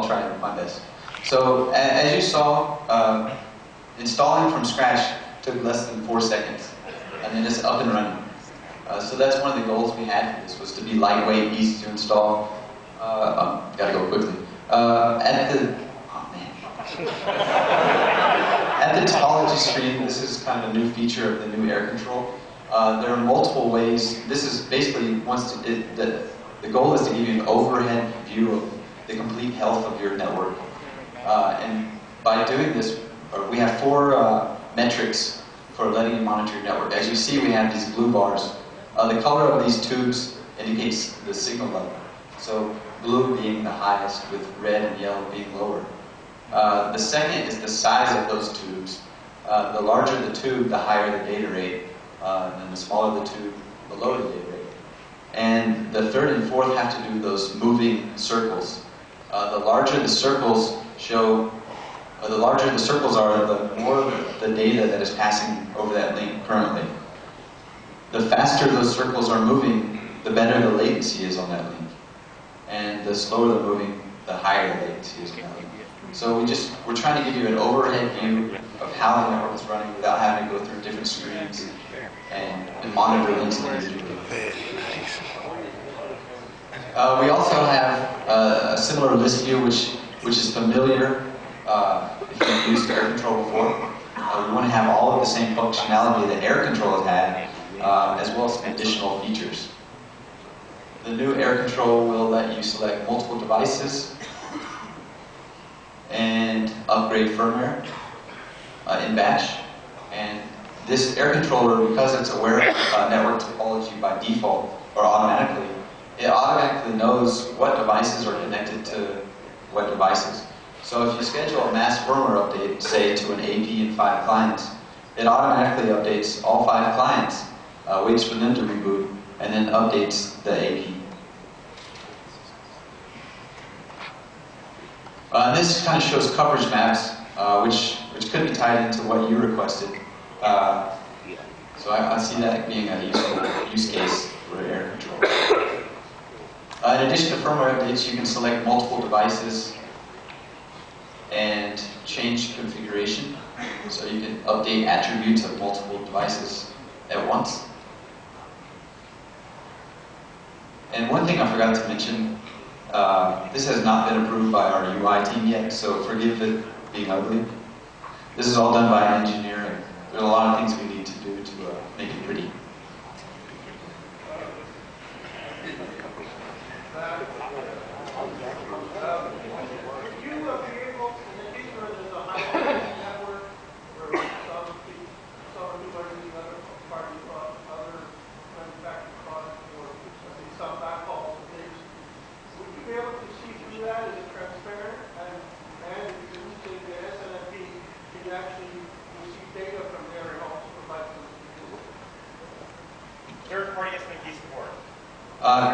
try my best. So as you saw, installing from scratch took less than 4 seconds, and then it's up and running. So that's one of the goals we had for this, was to be lightweight, easy to install. Gotta go quickly. At the topology screen, this is kind of a new feature of the new air control. There are multiple ways. This is basically, the goal is to give you an overhead view of the complete health of your network. And by doing this, we have 4 metrics for letting you monitor your network. As you see, we have these blue bars. The color of these tubes indicates the signal level. So blue being the highest, with red and yellow being lower. The second is the size of those tubes. The larger the tube, the higher the data rate. And the smaller the tube, the lower the data rate. And the third and fourth have to do those moving circles. The larger the circles are, the more the data that is passing over that link currently. The faster those circles are moving, the better the latency is on that link. And the slower they're moving, the higher the latency is on that link. So we're trying to give you an overhead view of how the network is running without having to go through different screens and monitor links individually. We also have a similar list view, which is familiar if you've used air control before. We want to have all of the same functionality that air control has had, as well as some additional features. The new air control will let you select multiple devices and upgrade firmware in batch. And this air controller, because it's aware of network topology by default or automatically, it automatically knows what devices are connected to what devices. So if you schedule a mass firmware update, say to an AP and 5 clients, it automatically updates all 5 clients, waits for them to reboot, and then updates the AP. This kind of shows coverage maps, which could be tied into what you requested. So I see that being a useful use case for air control. In addition to firmware updates, you can select multiple devices and change configuration. So you can update attributes of multiple devices at once. And one thing I forgot to mention, this has not been approved by our UI team yet, so forgive it being ugly. This is all done by an engineer, and there are a lot of things we need to do to make it pretty.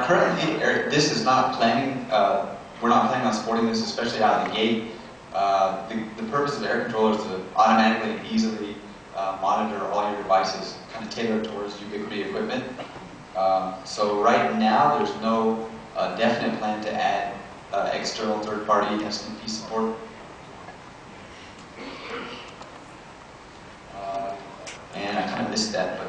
Currently, this is not planning. We're not planning on supporting this, especially out of the gate. The purpose of air control is to automatically and easily monitor all your devices, kind of tailored towards Ubiquiti equipment. So right now, there's no definite plan to add external third-party SMP support. And I kind of missed that,